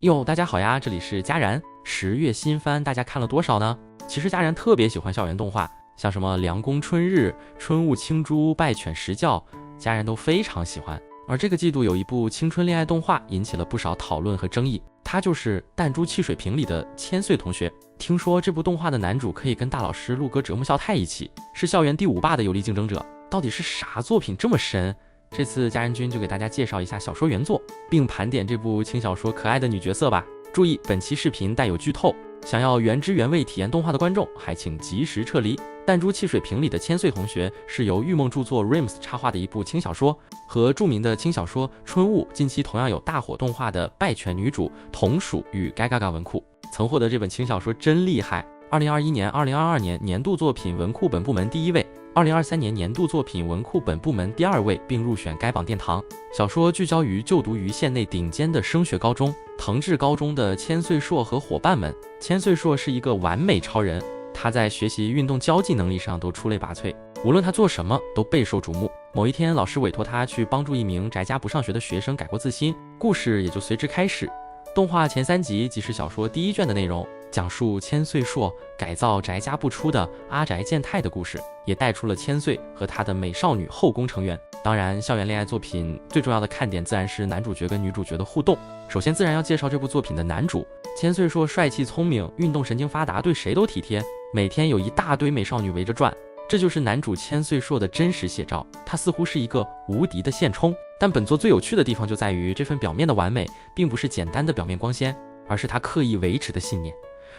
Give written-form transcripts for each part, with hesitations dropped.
哟，大家好呀，这里是佳然。10月新番，大家看了多少呢？其实佳然特别喜欢校园动画，像什么凉宫春日、春雾青珠、拜犬实教，佳然都非常喜欢。而这个季度有一部青春恋爱动画引起了不少讨论和争议，它就是弹珠汽水瓶里的千岁同学。听说这部动画的男主可以跟大老师陆哥折木孝太一起，是校园第5霸的有力竞争者。到底是啥作品这么神？这次佳人君就给大家介绍一下小说原作，并盘点这部轻小说可爱的女角色吧。注意，本期视频带有剧透，想要原汁原味体验动画的观众，还请及时撤离。弹珠汽水瓶里的千岁同学是由玉梦著作 Rims 插画的一部轻小说，和著名的轻小说《春雾》近期同样有大火动画的拜犬女主同属于该嘎嘎文库，曾获得这本轻小说真厉害。2021年、2022年年度作品文库本部门第1位。2023年年度作品文库本部门第2位，并入选该榜殿堂。小说聚焦于就读于县内顶尖的升学高中藤治高中的千岁硕和伙伴们。千岁硕是一个完美超人，他在学习、运动、交际能力上都出类拔萃，无论他做什么都备受瞩目。某一天，老师委托他去帮助一名宅家不上学的学生改过自新，故事也就随之开始。动画前3集即是小说第1卷的内容，讲述千岁硕改造宅家不出的阿宅健太的故事，也带出了千岁和他的美少女后宫成员。当然，校园恋爱作品最重要的看点自然是男主角跟女主角的互动。首先自然要介绍这部作品的男主千岁硕，帅气聪明，运动神经发达，对谁都体贴，每天有一大堆美少女围着转，这就是男主千岁硕的真实写照。他似乎是一个无敌的现充，但本作最有趣的地方就在于这份表面的完美并不是简单的表面光鲜，而是他刻意维持的信念。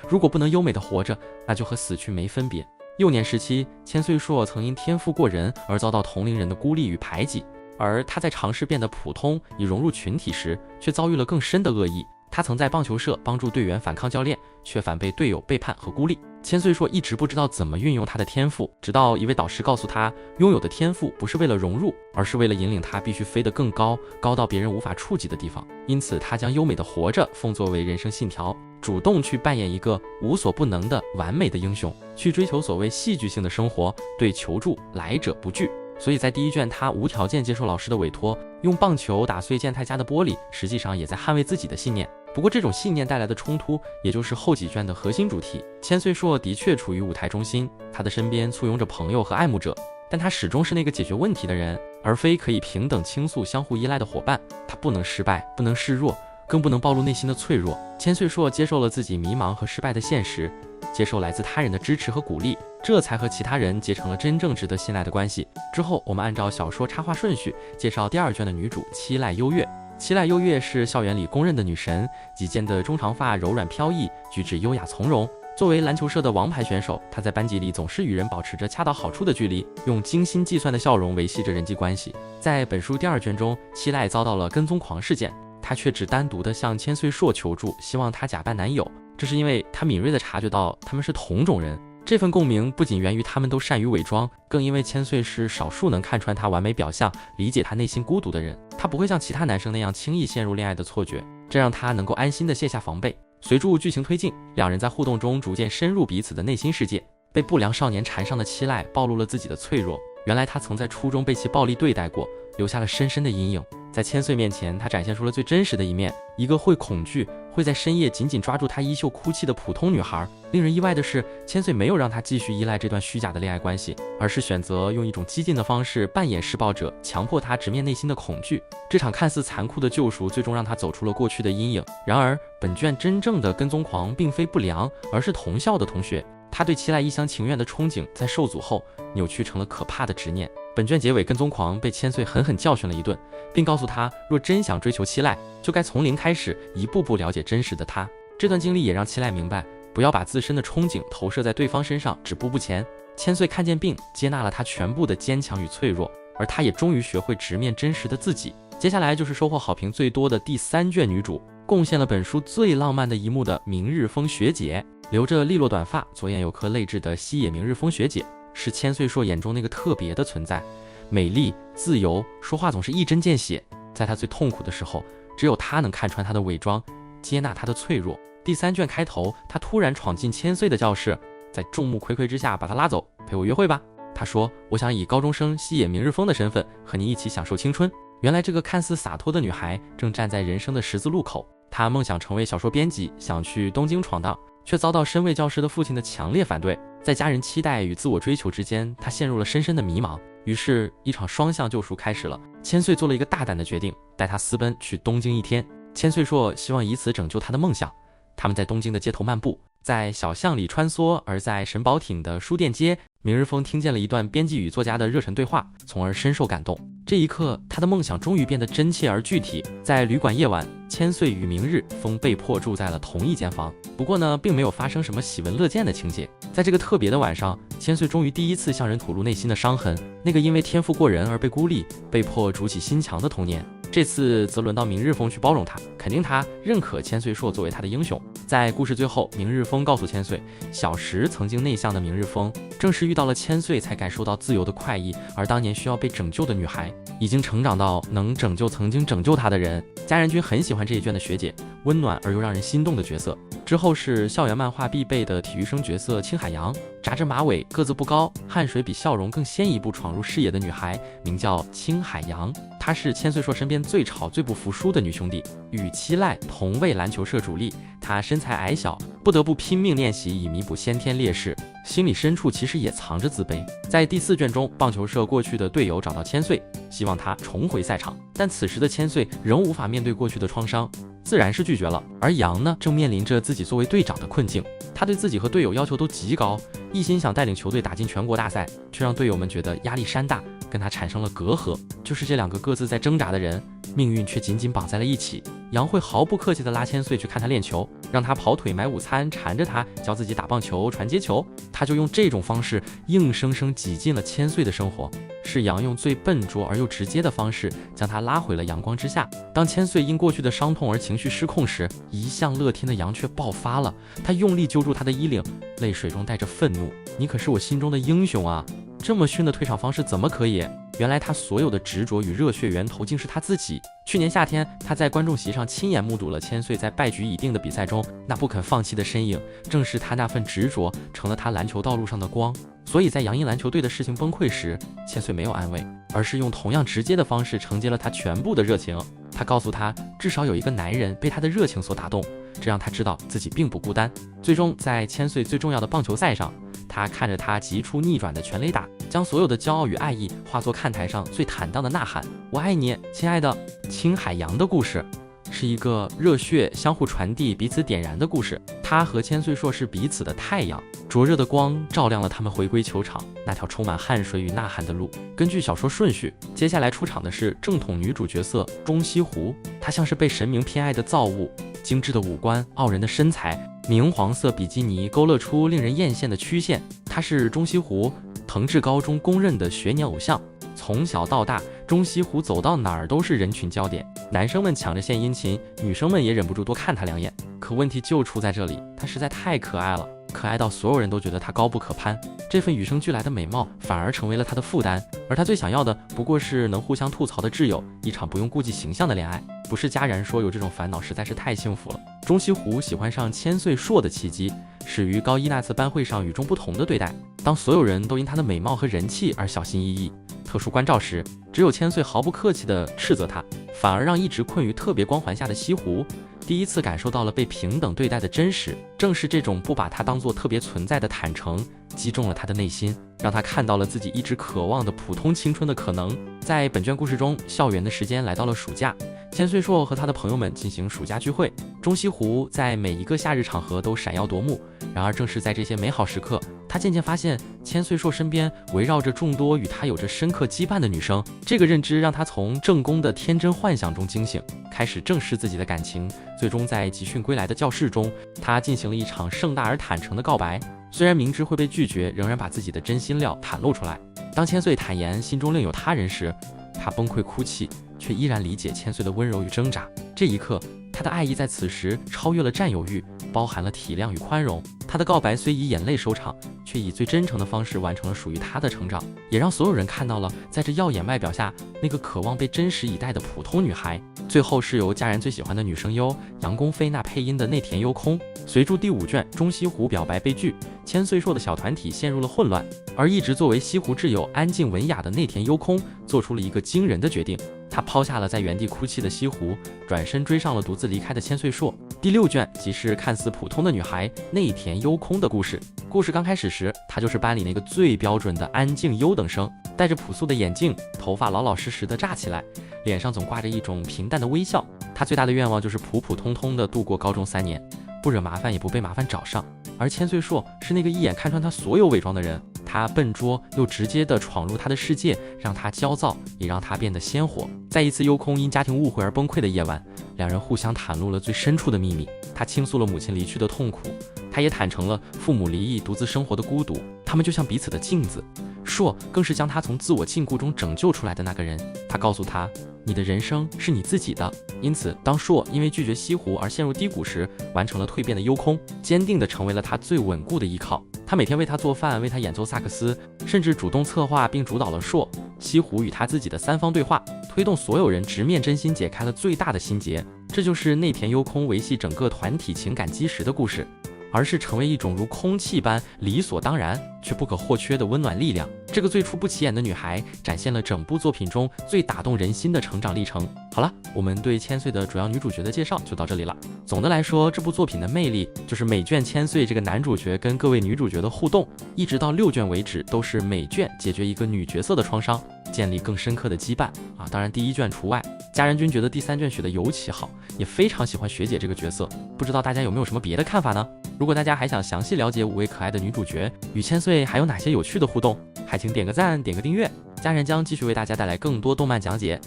如果不能优美的活着，那就和死去没分别。幼年时期，千岁硕曾因天赋过人而遭到同龄人的孤立与排挤，而他在尝试变得普通以融入群体时，却遭遇了更深的恶意。他曾在棒球社帮助队员反抗教练，却反被队友背叛和孤立。千岁硕一直不知道怎么运用他的天赋，直到一位导师告诉他，拥有的天赋不是为了融入，而是为了引领他必须飞得更高，高到别人无法触及的地方。因此他将优美的活着奉作为人生信条，主动去扮演一个无所不能的完美的英雄，去追求所谓戏剧性的生活，对求助来者不拒。所以在第1卷，他无条件接受老师的委托，用棒球打碎健太家的玻璃，实际上也在捍卫自己的信念。不过这种信念带来的冲突，也就是后几卷的核心主题。千岁硕的确处于舞台中心，他的身边簇拥着朋友和爱慕者，但他始终是那个解决问题的人，而非可以平等倾诉、相互依赖的伙伴。他不能失败，不能示弱，更不能暴露内心的脆弱。千岁硕接受了自己迷茫和失败的现实，接受来自他人的支持和鼓励，这才和其他人结成了真正值得信赖的关系。之后我们按照小说插画顺序介绍第2卷的女主七濑优月。七濑优月是校园里公认的女神，及肩的中长发柔软飘逸，举止优雅从容。作为篮球社的王牌选手，她在班级里总是与人保持着恰到好处的距离，用精心计算的笑容维系着人际关系。在本书第2卷中，七濑遭到了跟踪狂事件，她却只单独的向千岁硕求助，希望他假扮男友。这是因为她敏锐地察觉到他们是同种人。这份共鸣不仅源于他们都善于伪装，更因为千岁是少数能看穿他完美表象、理解他内心孤独的人。他不会像其他男生那样轻易陷入恋爱的错觉，这让他能够安心地卸下防备。随着剧情推进，两人在互动中逐渐深入彼此的内心世界。被不良少年缠上的七濑暴露了自己的脆弱，原来他曾在初中被其暴力对待过，留下了深深的阴影。在千岁面前，他展现出了最真实的一面，一个会恐惧、会在深夜紧紧抓住他衣袖哭泣的普通女孩。令人意外的是，千岁没有让他继续依赖这段虚假的恋爱关系，而是选择用一种激进的方式扮演施暴者，强迫他直面内心的恐惧。这场看似残酷的救赎，最终让他走出了过去的阴影。然而，本卷真正的跟踪狂并非不良，而是同校的同学。他对七濑一厢情愿的憧憬，在受阻后扭曲成了可怕的执念。本卷结尾，跟踪狂被千岁狠狠教训了一顿，并告诉他，若真想追求七濑，就该从零开始，一步步了解真实的他。这段经历也让七濑明白，不要把自身的憧憬投射在对方身上，止步不前。千岁看见并接纳了他全部的坚强与脆弱，而他也终于学会直面真实的自己。接下来就是收获好评最多的第3卷女主，贡献了本书最浪漫的一幕的明日风学姐。留着利落短发，左眼有颗泪痣的西野明日风学姐，是千岁硕眼中那个特别的存在，美丽、自由，说话总是一针见血。在她最痛苦的时候，只有她能看穿她的伪装，接纳她的脆弱。第3卷开头，她突然闯进千岁的教室，在众目睽睽之下把他拉走，陪我约会吧。她说，我想以高中生西野明日风的身份和你一起享受青春。原来这个看似洒脱的女孩正站在人生的十字路口，他梦想成为小说编辑，想去东京闯荡，却遭到身为教师的父亲的强烈反对。在家人期待与自我追求之间，他陷入了深深的迷茫。于是，一场双向救赎开始了。千岁做了一个大胆的决定，带他私奔去东京1天。千岁硕希望以此拯救他的梦想。他们在东京的街头漫步，在小巷里穿梭，而在神保町的书店街，明日风听见了一段编辑与作家的热忱对话，从而深受感动。这一刻，他的梦想终于变得真切而具体。在旅馆夜晚，千岁与明日风被迫住在了同一间房。不过呢，并没有发生什么喜闻乐见的情节。在这个特别的晚上，千岁终于第一次向人吐露内心的伤痕，那个因为天赋过人而被孤立、被迫筑起心墙的童年。这次则轮到明日风去包容他，肯定他，认可千岁硕作为他的英雄。在故事最后，明日风告诉千岁，小时曾经内向的明日风，正是遇到了千岁才感受到自由的快意，而当年需要被拯救的女孩，已经成长到能拯救曾经拯救她的人。家人君很喜欢这一卷的学姐，温暖而又让人心动的角色。之后是校园漫画必备的体育生角色青海洋，扎着马尾，个子不高，汗水比笑容更先一步闯入视野的女孩，名叫青海洋。她是千岁硕身边最吵最不服输的女兄弟，与七濑同为篮球社主力。她身材矮小，不得不拼命练习以弥补先天劣势，心里深处其实也藏着自卑。在第4卷中，棒球社过去的队友找到千岁，希望他重回赛场，但此时的千岁仍无法面对过去的创伤，自然是拒绝了。而杨呢，正面临着自己作为队长的困境，他对自己和队友要求都极高，一心想带领球队打进全国大赛，却让队友们觉得压力山大，跟他产生了隔阂。就是这2个各自在挣扎的人，命运却紧紧绑在了一起。杨会毫不客气地拉千岁去看他练球，让他跑腿买午餐，缠着他教自己打棒球、传接球。他就用这种方式硬生生挤进了千岁的生活。是杨用最笨拙而又直接的方式将他拉回了阳光之下。当千岁因过去的伤痛而情绪失控时，一向乐天的杨却爆发了。他用力揪住他的衣领，泪水中带着愤怒：“你可是我心中的英雄啊！这么逊的退场方式怎么可以？”原来他所有的执着与热血源头竟是他自己。去年夏天，他在观众席上亲眼目睹了千岁在败局已定的比赛中那不肯放弃的身影，正是他那份执着成了他篮球道路上的光。所以在洋鹰篮球队的事情崩溃时，千岁没有安慰，而是用同样直接的方式承接了他全部的热情。他告诉他，至少有一个男人被他的热情所打动，这让他知道自己并不孤单。最终在千岁最重要的棒球赛上，他看着他急出逆转的全垒打，将所有的骄傲与爱意化作看台上最坦荡的呐喊：“我爱你，亲爱的。”青海洋的故事是一个热血相互传递、彼此点燃的故事。他和千岁硕是彼此的太阳，灼热的光照亮了他们回归球场那条充满汗水与呐喊的路。根据小说顺序，接下来出场的是正统女主角色中西湖。她像是被神明偏爱的造物，精致的五官，傲人的身材，明黄色比基尼勾勒出令人艳羡的曲线。她是中西湖藤治高中公认的学年偶像。从小到大，中西湖走到哪儿都是人群焦点，男生们抢着献殷勤，女生们也忍不住多看他2眼。可问题就出在这里，他实在太可爱了，可爱到所有人都觉得他高不可攀。这份与生俱来的美貌反而成为了他的负担，而他最想要的不过是能互相吐槽的挚友，一场不用顾忌形象的恋爱。不是家人说有这种烦恼实在是太幸福了。中西湖喜欢上千岁硕的契机，始于高一那次班会上与众不同的对待。当所有人都因他的美貌和人气而小心翼翼、特殊关照时，只有千岁毫不客气地斥责他，反而让一直困于特别光环下的西湖第一次感受到了被平等对待的真实。正是这种不把他当作特别存在的坦诚，击中了他的内心，让他看到了自己一直渴望的普通青春的可能。在本卷故事中，校园的时间来到了暑假，千岁硕和他的朋友们进行暑假聚会。中西湖在每一个夏日场合都闪耀夺目，然而正是在这些美好时刻，他渐渐发现千岁硕身边围绕着众多与他有着深刻羁绊的女生。这个认知让他从正宫的天真幻想中惊醒，开始正视自己的感情。最终在集训归来的教室中，他进行了一场盛大而坦诚的告白。虽然明知会被拒绝，仍然把自己的真心料袒露出来。当千岁坦言心中另有他人时，他崩溃哭泣，却依然理解千岁的温柔与挣扎。这一刻，他的爱意在此时超越了占有欲，包含了体谅与宽容。他的告白虽以眼泪收场，却以最真诚的方式完成了属于他的成长，也让所有人看到了在这耀眼外表下那个渴望被真实以待的普通女孩。最后是由家人最喜欢的女声优杨宫菲娜配音的内田优空。随着第5卷中西湖表白被拒，千岁硕的小团体陷入了混乱，而一直作为西湖挚友安静文雅的内田优空做出了一个惊人的决定。他他抛下了在原地哭泣的西湖，转身追上了独自离开的千岁硕。第6卷即是看似普通的女孩内田优空的故事。故事刚开始时，她就是班里那个最标准的安静优等生，戴着朴素的眼镜，头发老老实实的炸起来，脸上总挂着一种平淡的微笑。她最大的愿望就是普普通通的度过高中3年，不惹麻烦也不被麻烦找上。而千岁硕是那个一眼看穿他所有伪装的人，他笨拙又直接的闯入他的世界，让他焦躁，也让他变得鲜活。在一次优空因家庭误会而崩溃的夜晚，两人互相袒露了最深处的秘密。他倾诉了母亲离去的痛苦，他也坦诚了父母离异独自生活的孤独。他们就像彼此的镜子，硕更是将他从自我禁锢中拯救出来的那个人。他告诉他，你的人生是你自己的。因此当硕因为拒绝西湖而陷入低谷时，完成了蜕变的优空，坚定地成为了他最稳固的依靠。他每天为他做饭，为他演奏萨克斯，甚至主动策划并主导了硕、西湖与他自己的3方对话，推动所有人直面真心，解开了最大的心结。这就是内田优空维系整个团体情感基石的故事，而是成为一种如空气般理所当然却不可或缺的温暖力量。这个最初不起眼的女孩，展现了整部作品中最打动人心的成长历程。好了，我们对千岁的主要女主角的介绍就到这里了。总的来说，这部作品的魅力就是每卷千岁这个男主角跟各位女主角的互动，一直到6卷为止，都是每卷解决一个女角色的创伤，建立更深刻的羁绊啊。当然第1卷除外。家人君觉得第3卷写的尤其好，也非常喜欢学姐这个角色。不知道大家有没有什么别的看法呢？如果大家还想详细了解5位可爱的女主角与千岁还有哪些有趣的互动，还请点个赞，点个订阅，家人将继续为大家带来更多动漫讲解。